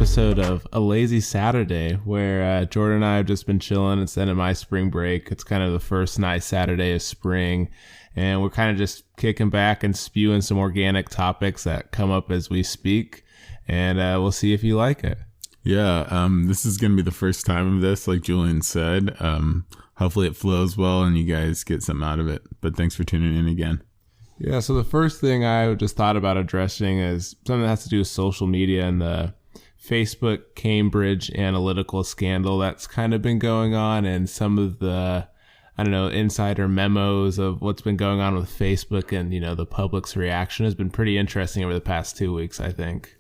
episode of A Lazy Saturday, where Jordan and I have just been chilling instead of my spring break. It's kind of the first nice Saturday of spring, and we're kind of just kicking back and spewing some organic topics that come up as we speak, and we'll see if you like it. Yeah, this is going to be the first time of this, like Julian said. Hopefully it flows well and you guys get something out of it, but thanks for tuning in again. Yeah, so the first thing I just thought about addressing is something that has to do with social media and the Facebook Cambridge Analytica scandal that's kind of been going on, and some of the, insider memos of what's been going on with Facebook, and, the public's reaction has been pretty interesting over the past 2 weeks, I think.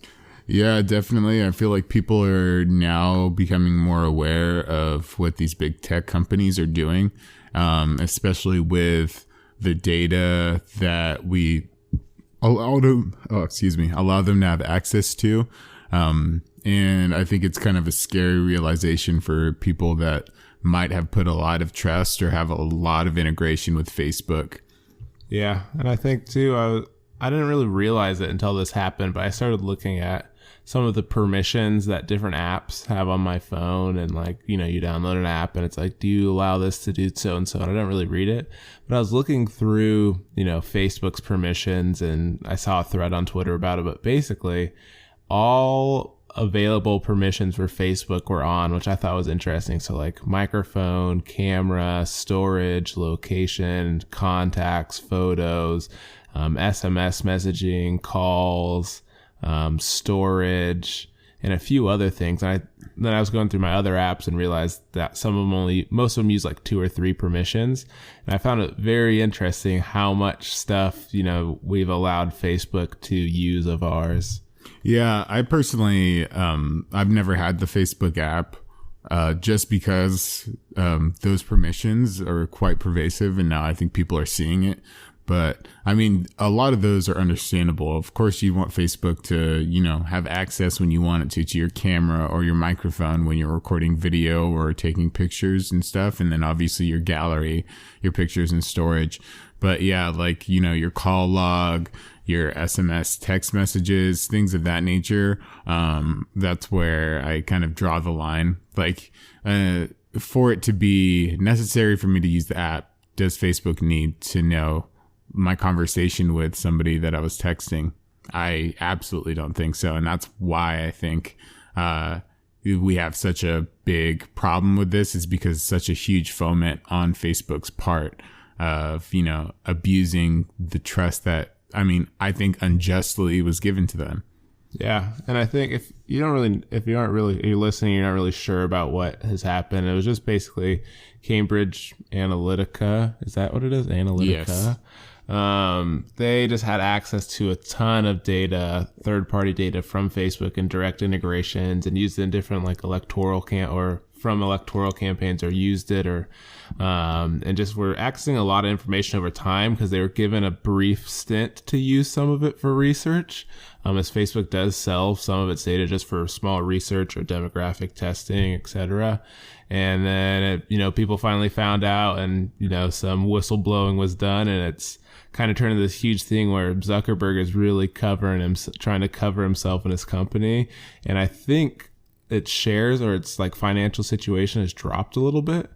Yeah, definitely. I feel like people are now becoming more aware of what these big tech companies are doing, especially with the data that we allow them to have access to. And I think it's kind of a scary realization for people that might have put a lot of trust or have a lot of integration with Facebook. Yeah. And I think too, I didn't really realize it until this happened, but I started looking at some of the permissions that different apps have on my phone, and you download an app and it's like, do you allow this to do so and so? And I didn't really read it, but I was looking through, Facebook's permissions, and I saw a thread on Twitter about it, but basically all available permissions for Facebook were on, which I thought was interesting. So like microphone, camera, storage, location, contacts, photos, SMS messaging, calls, storage, and a few other things. And then I was going through my other apps and realized that most of them use like 2 or 3 permissions. And I found it very interesting how much stuff, we've allowed Facebook to use of ours. Yeah, I personally, I've never had the Facebook app, just because, those permissions are quite pervasive, and now I think people are seeing it. But I mean, a lot of those are understandable. Of course, you want Facebook to, have access when you want it to your camera or your microphone when you're recording video or taking pictures and stuff. And then obviously your gallery, your pictures and storage. But yeah, your call log, your SMS text messages, things of that nature. That's where I kind of draw the line. For it to be necessary for me to use the app, does Facebook need to know my conversation with somebody that I was texting? I absolutely don't think so. And that's why I think we have such a big problem with this, is because it's such a huge foment on Facebook's part of, abusing the trust that, I think unjustly was given to them. Yeah. And I think if you're listening, you're not really sure about what has happened. It was just basically Cambridge Analytica. Is that what it is? Analytica. Yes. They just had access to a ton of data, third-party data from Facebook and direct integrations, and used it in different electoral campaigns, or used it, or and just were accessing a lot of information over time because they were given a brief stint to use some of it for research. As Facebook does sell some of its data just for small research or demographic testing, etc. And then people finally found out, and some whistleblowing was done, and it's kind of turned into this huge thing where Zuckerberg is really trying to cover himself and his company. And I think its shares or its financial situation has dropped a little bit.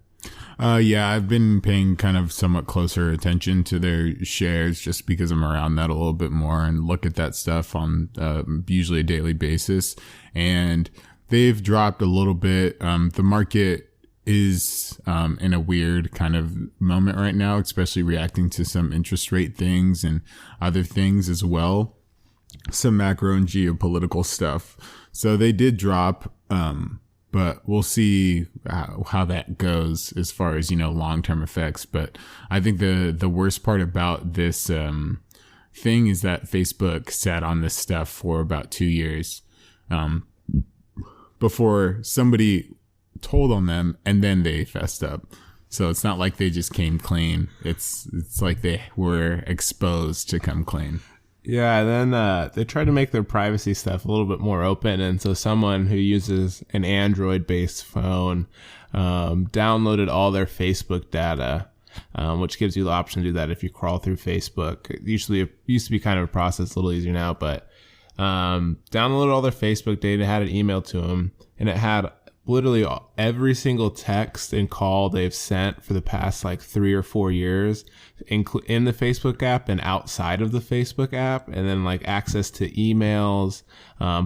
Yeah, I've been paying kind of somewhat closer attention to their shares just because I'm around that a little bit more and look at that stuff on usually a daily basis. And they've dropped a little bit. The market is in a weird kind of moment right now, especially reacting to some interest rate things and other things as well, some macro and geopolitical stuff. So they did drop, but we'll see how that goes as far as, long-term effects. But I think the worst part about this thing is that Facebook sat on this stuff for about 2 years before somebody told on them, and then they fessed up. So it's not like they just came clean. It's like they were exposed to come clean. Yeah, and then they tried to make their privacy stuff a little bit more open, and so someone who uses an Android-based phone downloaded all their Facebook data, which gives you the option to do that if you crawl through Facebook. It used to be kind of a process, a little easier now, but downloaded all their Facebook data, had it emailed to them, and it had literally every single text and call they've sent for the past like 3 or 4 years in the Facebook app and outside of the Facebook app, and then like access to emails,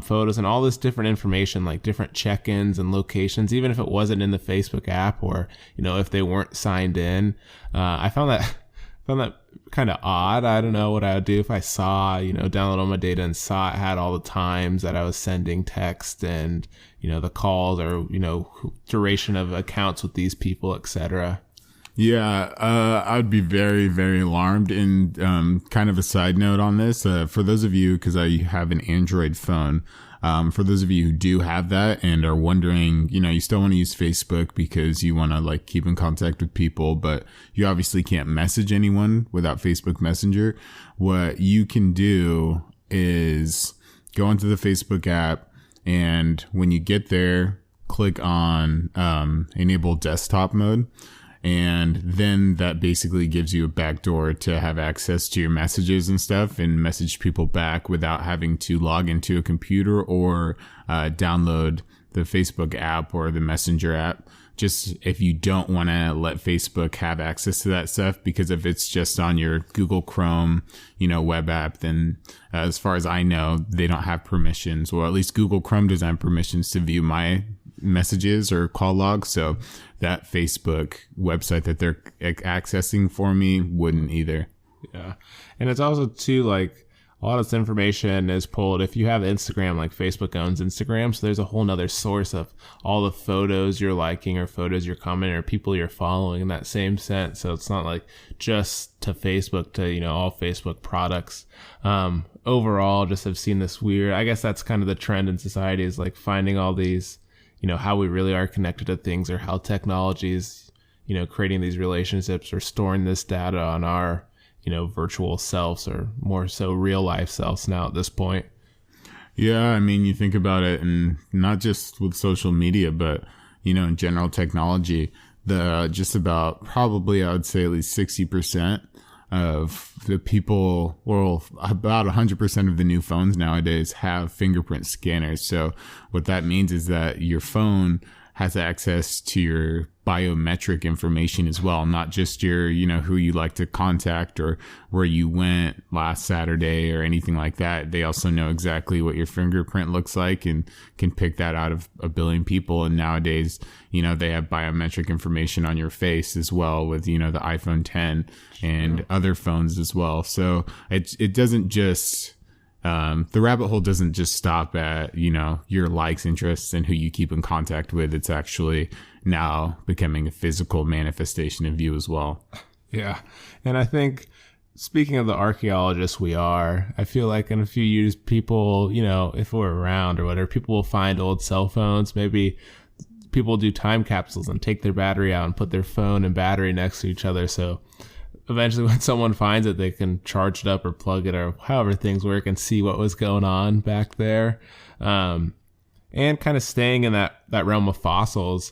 photos, and all this different information, like different check-ins and locations, even if it wasn't in the Facebook app, or if they weren't signed in. I found that kind of odd. I don't know what I would do if I saw, download all my data and saw it had all the times that I was sending text and, the calls or, duration of accounts with these people, etc. Yeah, I'd be very, very alarmed. And kind of a side note on this, for those of you, because I have an Android phone, for those of you who do have that and are wondering, you still want to use Facebook because you want to like keep in contact with people, but you obviously can't message anyone without Facebook Messenger. What you can do is go into the Facebook app, and when you get there, click on enable desktop mode. And then that basically gives you a backdoor to have access to your messages and stuff and message people back without having to log into a computer or download the Facebook app or the Messenger app. Just if you don't want to let Facebook have access to that stuff, because if it's just on your Google Chrome, web app, then as far as I know, they don't have permissions, or at least Google Chrome doesn't have permissions to view my messages or call logs. So that Facebook website that they're accessing for me wouldn't either. Yeah. And it's also too, like, a lot of this information is pulled. If you have Instagram, like Facebook owns Instagram, so there's a whole nother source of all the photos you're liking or photos you're commenting or people you're following in that same sense. So it's not like just to Facebook, to, all Facebook products. Overall, just have seen this weird, I guess that's kind of the trend in society, is like finding all these, how we really are connected to things, or how technology is, creating these relationships or storing this data on our, virtual selves, or more so real life selves now at this point. Yeah, I mean, you think about it, and not just with social media, but, in general technology, just about probably, I would say at least 60% of the people, well, about 100% of the new phones nowadays have fingerprint scanners. So what that means is that your phone has access to your biometric information as well, not just your, who you like to contact or where you went last Saturday or anything like that. They also know exactly what your fingerprint looks like and can pick that out of a billion people. And nowadays, they have biometric information on your face as well with, the iPhone 10 and other phones as well. So it doesn't just, the rabbit hole doesn't just stop at, your likes, interests, and who you keep in contact with. It's actually now becoming a physical manifestation of you as well. Yeah. And I think, speaking of the archaeologists I feel like in a few years, people, if we're around or whatever, people will find old cell phones. Maybe people do time capsules and take their battery out and put their phone and battery next to each other. So eventually when someone finds it, they can charge it up or plug it or however things work and see what was going on back there. And kind of staying in that realm of fossils,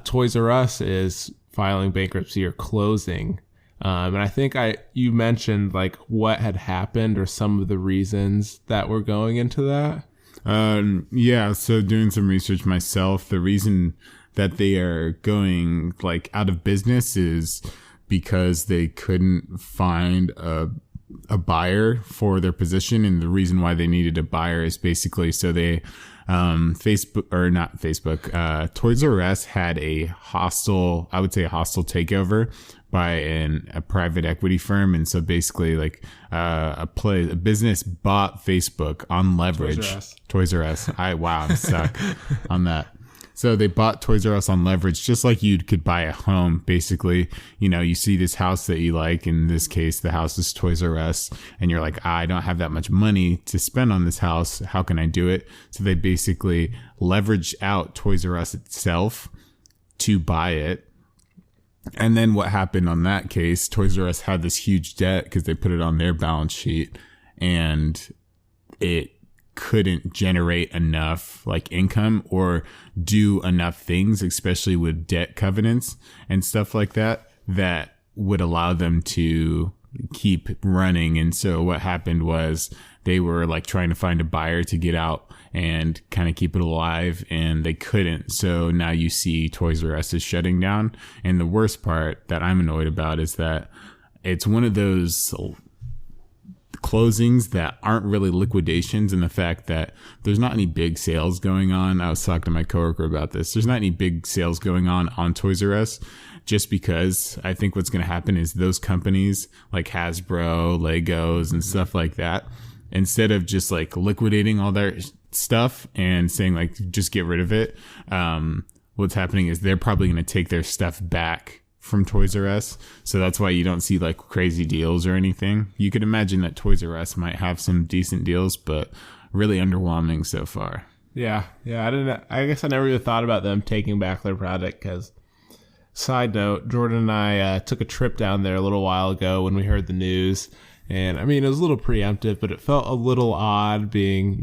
Toys R Us is filing bankruptcy or closing. And I think you mentioned like what had happened or some of the reasons that were going into that. Yeah. So doing some research myself, the reason that they are going like out of business is because they couldn't find a buyer for their position. And the reason why they needed a buyer is basically so they, Toys R Us had a hostile takeover by a private equity firm. And so basically like, a business bought Facebook on leverage. Toys R Us. I'm stuck on that. So they bought Toys R Us on leverage, just like you could buy a home. Basically, you see this house that you like. In this case, the house is Toys R Us. And you're like, I don't have that much money to spend on this house. How can I do it? So they basically leveraged out Toys R Us itself to buy it. And then what happened on that case, Toys R Us had this huge debt because they put it on their balance sheet. And it couldn't generate enough like income or do enough things, especially with debt covenants and stuff like that, that would allow them to keep running. And so what happened was they were like trying to find a buyer to get out and kind of keep it alive, and they couldn't. So now you see Toys R Us is shutting down. And the worst part that I'm annoyed about is that it's one of those closings that aren't really liquidations, and the fact that there's not any big sales going on. I was talking to my coworker about this. There's not any big sales going on Toys R Us, just because I think what's going to happen is those companies like Hasbro, Legos, and stuff like that, instead of just like liquidating all their stuff and saying like just get rid of it, what's happening is they're probably going to take their stuff back from Toys R Us. So that's why you don't see like crazy deals or anything. You could imagine that Toys R Us might have some decent deals, but really underwhelming so far. Yeah. I guess I never even thought about them taking back their product, because side note, Jordan and I took a trip down there a little while ago when we heard the news. And I mean, it was a little preemptive, but it felt a little odd being,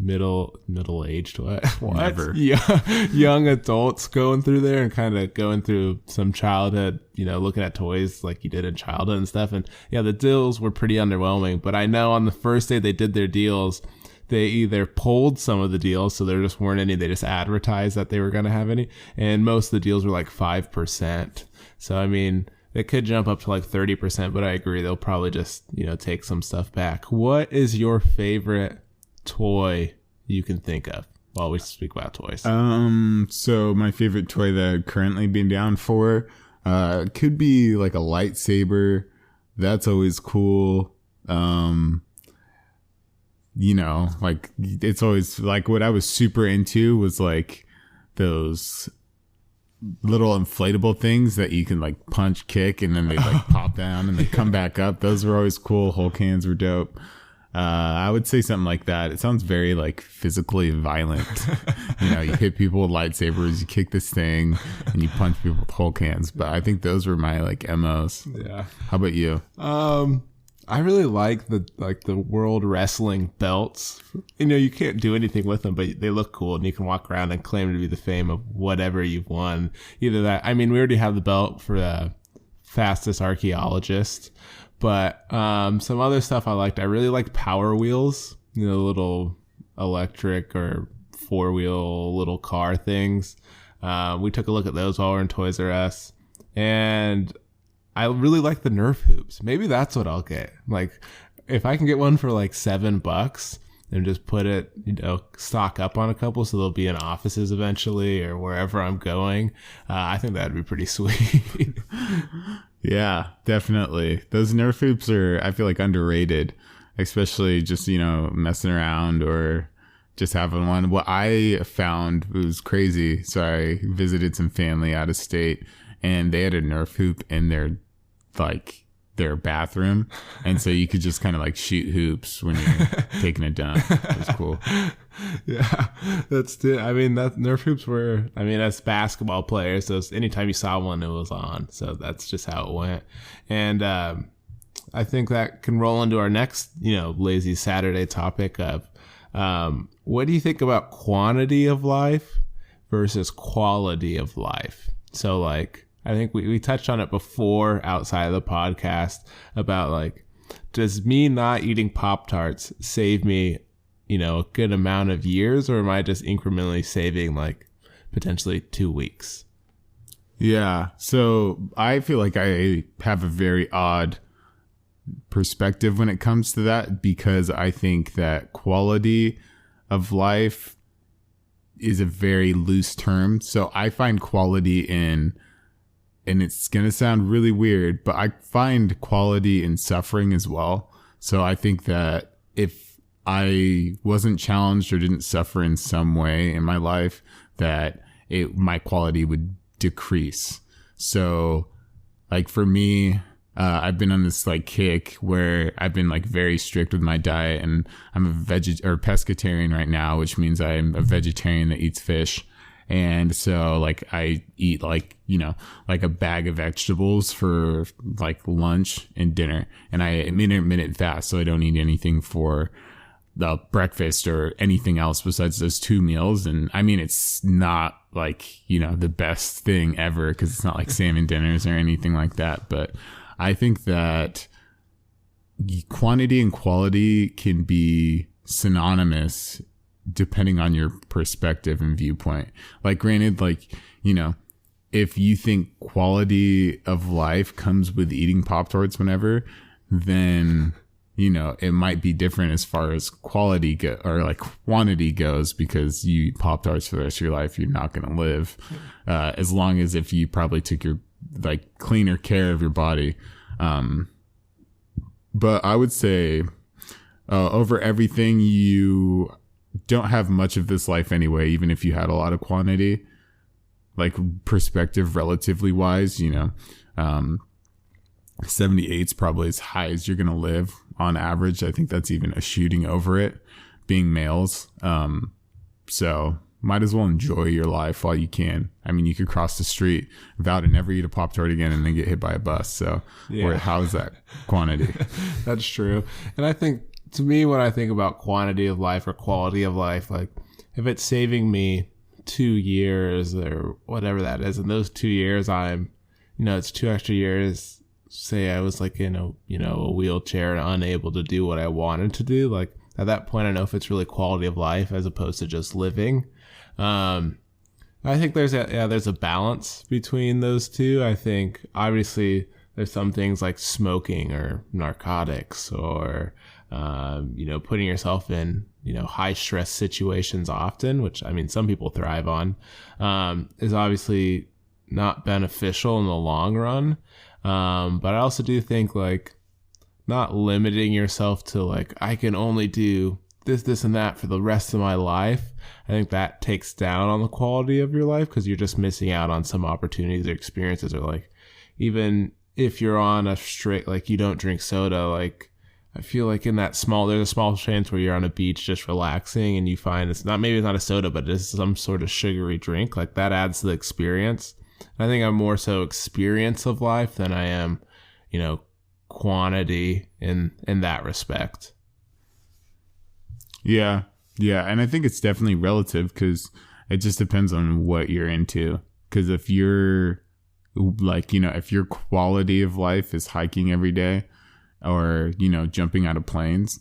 middle-aged, what? Never. Young adults going through there and kind of going through some childhood, looking at toys like you did in childhood and stuff. And yeah, the deals were pretty underwhelming, but I know on the first day they did their deals, they either pulled some of the deals, so there just weren't any, they just advertised that they were going to have any, and most of the deals were like 5%. So I mean, it could jump up to like 30%, but I agree they'll probably just, take some stuff back. What is your favorite toy you can think of while we speak about toys? So my favorite toy that I've currently been down for could be like a lightsaber. That's always cool. Like it's always like what I was super into was like those little inflatable things that you can like punch, kick, and then they like pop down and they come back up. Those were always cool. Hulk hands were dope. I would say something like that. It sounds very like physically violent. You hit people with lightsabers, you kick this thing, and you punch people with Hulk hands. But I think those were my like MOs. Yeah. How about you? I really like the world wrestling belts. You can't do anything with them, but they look cool, and you can walk around and claim to be the fame of whatever you've won. Either that, I mean, we already have the belt for the fastest archaeologist, but some other stuff I liked. I really liked Power Wheels, little electric or 4-wheel little car things. We took a look at those while we were in Toys R Us, and I really like the Nerf hoops. Maybe that's what I'll get. Like, if I can get one for like $7 and just put it, stock up on a couple so they'll be in offices eventually or wherever I'm going, I think that'd be pretty sweet. Yeah, definitely. Those Nerf hoops are, I feel like, underrated, especially just, messing around or just having one. What I found was crazy. So I visited some family out of state, and they had a Nerf hoop in their bathroom, and so you could just kind of like shoot hoops when you're taking a dump. It was cool. Yeah, that's it. I mean, that Nerf hoops were, as basketball players, so anytime you saw one, it was on. So that's just how it went. And I think that can roll into our next, lazy Saturday topic of what do you think about quantity of life versus quality of life? So like, I think we touched on it before outside of the podcast about like, does me not eating Pop-Tarts save me, a good amount of years, or am I just incrementally saving like potentially 2 weeks? Yeah. So I feel like I have a very odd perspective when it comes to that, because I think that quality of life is a very loose term. So I find quality in, and it's going to sound really weird, but I find quality in suffering as well. So I think that if I wasn't challenged or didn't suffer in some way in my life, that my quality would decrease. So like for me, I've been on this like kick where I've been like very strict with my diet, and I'm a pescatarian right now, which means I'm a vegetarian that eats fish. And so like I eat like, like a bag of vegetables for like lunch and dinner, and I intermittent fast. So I don't eat anything for the breakfast or anything else besides those 2 meals. And I mean, it's not like, the best thing ever, because it's not like salmon dinners or anything like that. But I think that quantity and quality can be synonymous depending on your perspective and viewpoint. Like, granted, like, if you think quality of life comes with eating Pop-Tarts whenever, then it might be different as far as quality or like quantity goes, because you eat Pop-Tarts for the rest of your life, you're not going to live, as long as if you probably took your like cleaner care of your body. But I would say over everything, you don't have much of this life anyway, even if you had a lot of quantity, like perspective relatively wise, 78 is probably as high as you're going to live on average. I think that's even a shooting over it, being males. So might as well enjoy your life while you can. I mean, you could cross the street, vow to never eat a Pop-Tart again, and then get hit by a bus. So how is that quantity? That's true. And I think, to me, when I think about quantity of life or quality of life, like if it's saving me 2 years or whatever that is, and those 2 years it's 2 extra years, say I was like in a wheelchair and unable to do what I wanted to do, like at that point I know if it's really quality of life as opposed to just living. I think there's a balance between those two. I think obviously there's some things like smoking or narcotics or putting yourself in high stress situations often, which I mean some people thrive on, is obviously not beneficial in the long run. But I also do think like not limiting yourself to like, I can only do this, and that for the rest of my life. I think that takes down on the quality of your life, because you're just missing out on some opportunities or experiences. Or like, even if you're on a straight, like you don't drink soda, like I feel like there's a small chance where you're on a beach just relaxing and you find maybe it's not a soda, but it's some sort of sugary drink. Like that adds to the experience. I think I'm more so experience of life than I am, quantity in that respect. Yeah. Yeah. And I think it's definitely relative, because it just depends on what you're into. Because if you're like, if your quality of life is hiking every day or, jumping out of planes,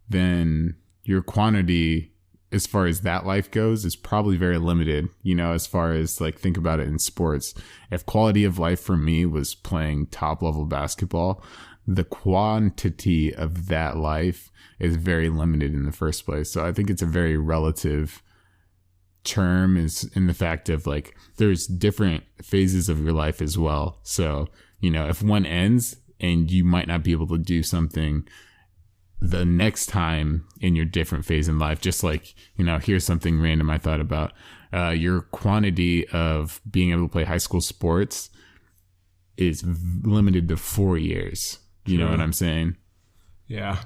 then your quantity as far as that life goes is probably very limited, as far as like, think about it in sports. If quality of life for me was playing top level basketball, the quantity of that life is very limited in the first place. So I think it's a very relative term, is in the fact of like, there's different phases of your life as well. So, if one ends and you might not be able to do something the next time in your different phase in life, just like, here's something random I thought about. Your quantity of being able to play high school sports is limited to 4 years. You know what I'm saying? Yeah.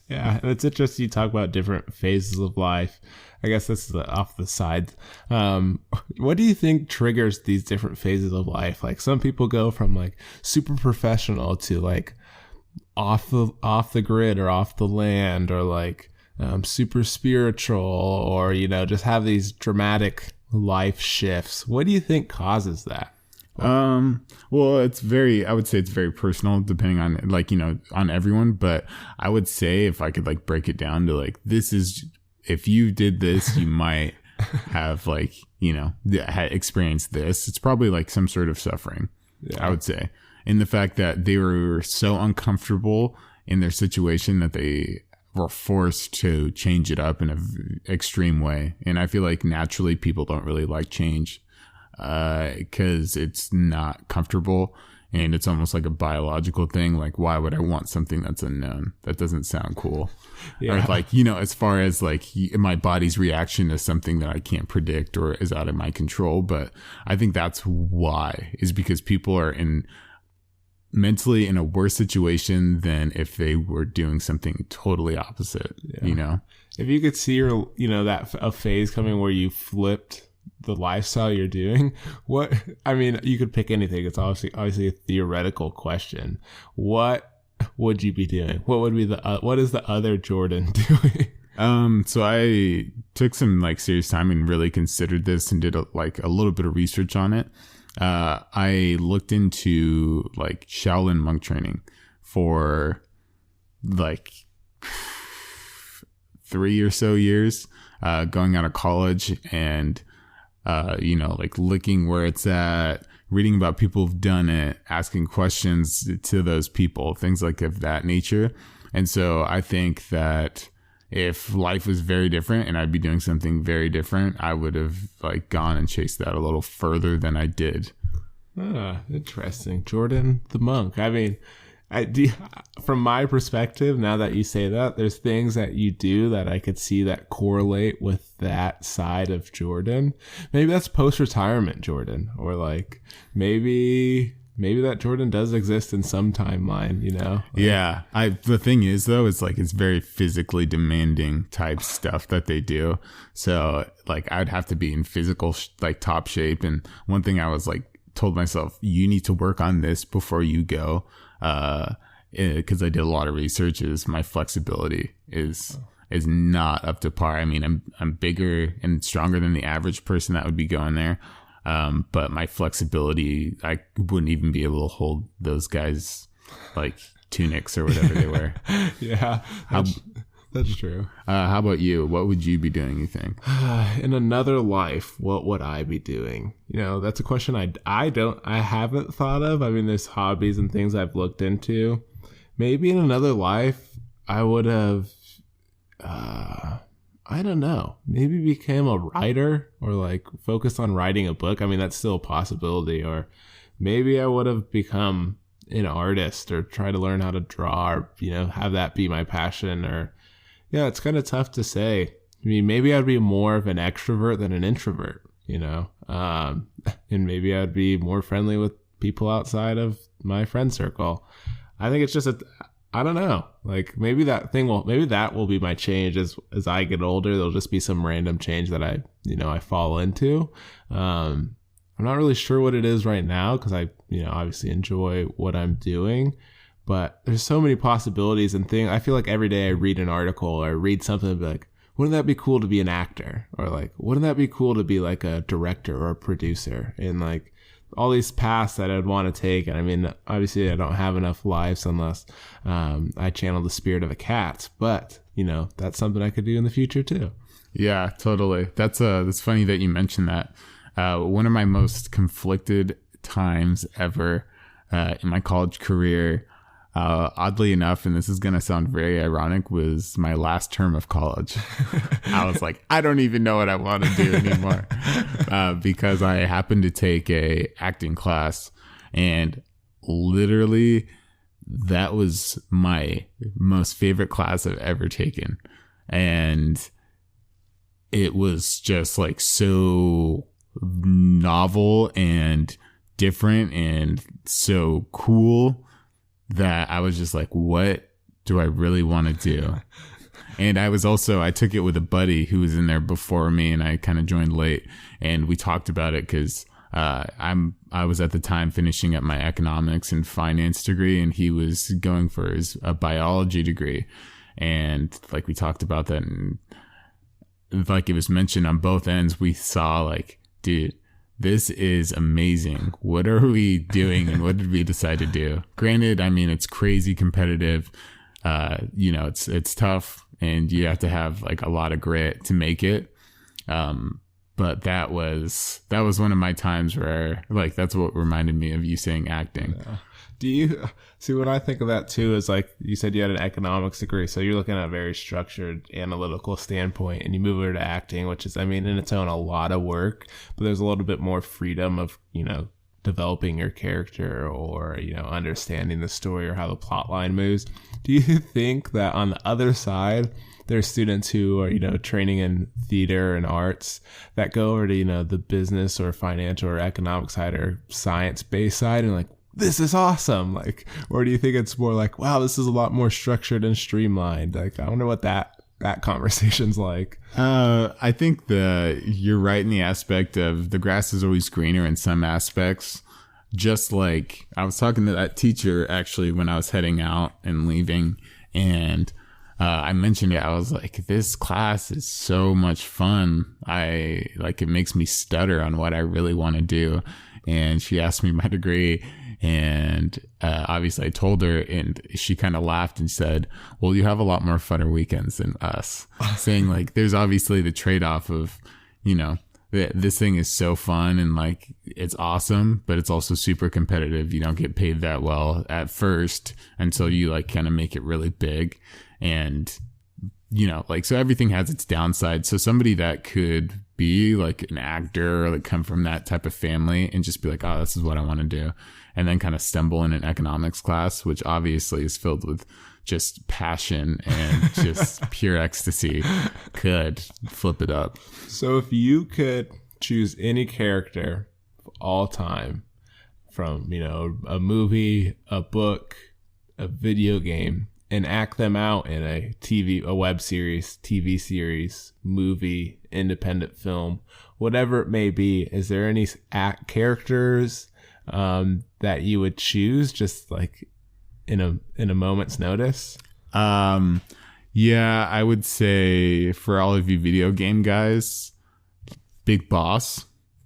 Yeah. And it's interesting you talk about different phases of life. I guess this is off the side. What do you think triggers these different phases of life? Like some people go from like super professional to like off the grid or off the land, or like super spiritual, or just have these dramatic life shifts. What do you think causes that? Well, I would say it's very personal, depending on like, on everyone. But I would say if I could like break it down to like, if you did this, you might have like, experienced this. It's probably like some sort of suffering, I would say. In the fact that they were so uncomfortable in their situation that they were forced to change it up in an extreme way. And I feel like naturally people don't really like change, because it's not comfortable, and it's almost like a biological thing. Like, why would I want something that's unknown? That doesn't sound cool. Yeah. Or like, as far as like my body's reaction to something that I can't predict or is out of my control. But I think that's why, is because people are mentally in a worse situation than if they were doing something totally opposite. If you could see a phase coming where you flipped the lifestyle you're doing, you could pick anything. It's obviously a theoretical question. What would you be doing? What is the other Jordan doing? So I took some like serious time and really considered this and did a little bit of research on it. I looked into like Shaolin monk training for like 3 or so years, going out of college and, like looking where it's at, reading about people who've done it, asking questions to those people, things like of that nature. And so I think that if life was very different and I'd be doing something very different, I would have like gone and chased that a little further than I did. Interesting. Jordan the monk. I mean, from my perspective, now that you say that, there's things that you do that I could see that correlate with that side of Jordan. Maybe that's post-retirement Jordan, or like maybe that Jordan does exist in some timeline, you know? Yeah. The thing is though, it's like, it's very physically demanding type stuff that they do. So like I'd have to be in physical, like top shape. And one thing I was like, told myself, you need to work on this before you go. Cause I did a lot of research, is my flexibility is not up to par. I mean, I'm bigger and stronger than the average person that would be going there. But my flexibility, I wouldn't even be able to hold those guys like tunics or whatever they wear. Yeah, that's true. How about you? What would you be doing, you think? In another life, what would I be doing? You know, that's a question I haven't thought of. I mean, there's hobbies and things I've looked into. Maybe in another life, I would have, I don't know, maybe became a writer or like focused on writing a book. I mean, that's still a possibility. Or maybe I would have become an artist or try to learn how to draw, or, you know, have that be my passion. Or yeah, it's kind of tough to say. I mean, maybe I'd be more of an extrovert than an introvert, you know, and maybe I'd be more friendly with people outside of my friend circle. I think it's just I don't know. Like maybe that will be my change as I get older. There'll just be some random change that I fall into. I'm not really sure what it is right now because I, obviously enjoy what I'm doing, but there's so many possibilities and things. I feel like every day I read an article or I read something and be like, wouldn't that be cool to be an actor? Or like, wouldn't that be cool to be like a director or a producer? And like, all these paths that I'd want to take. And I mean, obviously I don't have enough lives unless I channel the spirit of a cat, but that's something I could do in the future too. Yeah, totally. That's funny that you mentioned that. One of my most conflicted times ever in my college career, oddly enough, and this is going to sound very ironic, was my last term of college. I was like, I don't even know what I want to do anymore because I happened to take a acting class, and literally that was my most favorite class I've ever taken. And it was just like so novel and different and so cool that I was just like, what do I really want to do? And I took it with a buddy who was in there before me, and I kind of joined late, and we talked about it because I was at the time finishing up my economics and finance degree, and he was going for a biology degree. And like we talked about that, and like it was mentioned on both ends, we saw like, dude, this is amazing. What are we doing and what did we decide to do? Granted, I mean, it's crazy competitive. It's tough and you have to have like a lot of grit to make it. But that was one of my times where like, that's what reminded me of you saying acting. Yeah. Do you see what I think of that too is like you said you had an economics degree, so you're looking at a very structured analytical standpoint, and you move over to acting, which is, I mean, in its own a lot of work, but there's a little bit more freedom of, developing your character or, understanding the story or how the plot line moves. Do you think that on the other side, there's students who are, training in theater and arts that go over to, the business or financial or economic side or science-based side and like, this is awesome, like, or do you think it's more like, wow, this is a lot more structured and streamlined? Like, I wonder what that conversation's like. I think you're right in the aspect of the grass is always greener in some aspects. Just like I was talking to that teacher actually when I was heading out and leaving, and I mentioned it. I was like, this class is so much fun. It makes me stutter on what I really want to do. And she asked me my degree, and obviously I told her, and she kind of laughed and said, well, you have a lot more funner weekends than us. Saying like, there's obviously the trade-off of, this thing is so fun and like it's awesome, but it's also super competitive. You don't get paid that well at first until you like kind of make it really big. And so everything has its downside. So somebody that could be like an actor or like come from that type of family and just be like, oh, this is what I want to do, and then kind of stumble in an economics class, which obviously is filled with just passion and just pure ecstasy, could flip it up. So if you could choose any character of all time from, a movie, a book, a video game, and act them out in a web series, TV series, movie, independent film, whatever it may be, is there any characters that you would choose just like in a moment's notice? Yeah, I would say for all of you video game guys, Big Boss,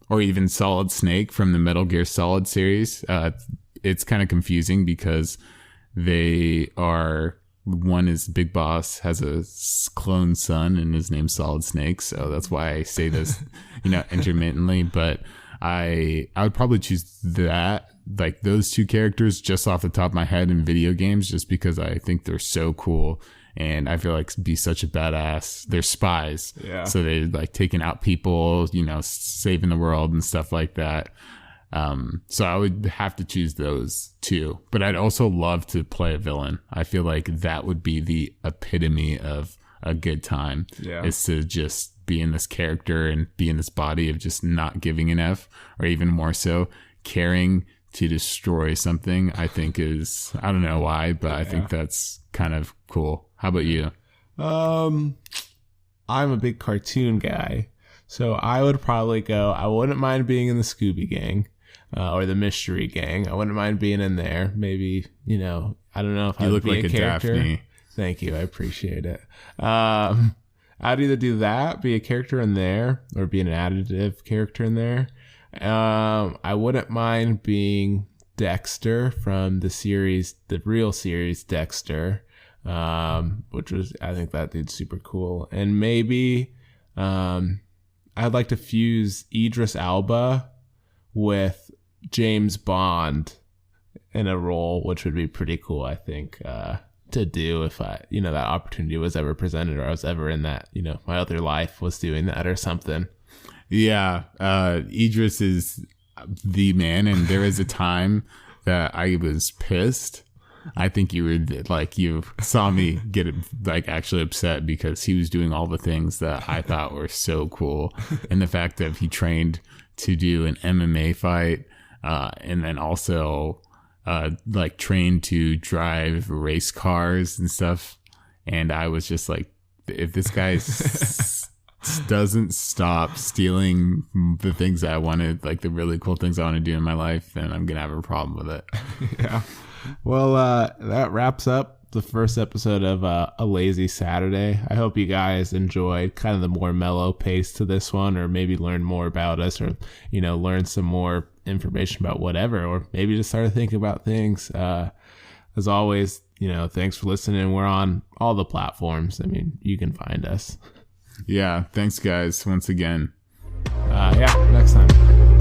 or even Solid Snake from the Metal Gear Solid series. It's kind of confusing because one is Big Boss has a clone son and his name's Solid Snake. So that's why I say this, intermittently, but I would probably choose that, like those two characters just off the top of my head in video games, just because I think they're so cool. And I feel like be such a badass. They're spies. Yeah. So they're like taking out people, saving the world and stuff like that. So I would have to choose those two, but I'd also love to play a villain. I feel like that would be the epitome of a good time. Yeah. Is to just be in this character and be in this body of just not giving an F, or even more so caring to destroy something. I think I don't know why, but I think that's kind of cool. How about you? I'm a big cartoon guy, so I would probably I wouldn't mind being in the Scooby Gang. Or the Mystery Gang. I wouldn't mind being in there. Maybe, I don't know if I would be a character. Daphne. Thank you. I appreciate it. I'd either do that, be a character in there, or be an additive character in there. I wouldn't mind being Dexter from the real series Dexter, which was, I think that dude's super cool. And maybe I'd like to fuse Idris Elba with James Bond in a role, which would be pretty cool, I think, to do if that opportunity was ever presented, or I was ever in that, my other life was doing that or something. Yeah. Idris is the man. And there is a time that I was pissed. I think you saw me get actually upset because he was doing all the things that I thought were so cool. And the fact that he trained to do an MMA fight, and then also trained to drive race cars and stuff. And I was just like, if this guy doesn't stop stealing the things that I wanted, like the really cool things I want to do in my life, then I'm gonna have a problem with it. Yeah. Well, that wraps up the first episode of A Lazy Saturday. I hope you guys enjoyed kind of the more mellow pace to this one, or maybe learn more about us, or, learn some more information about whatever, or maybe just start thinking about things. As always, thanks for listening. We're on all the platforms. I mean, you can find us. Yeah. Thanks, guys, once again. Yeah, next time.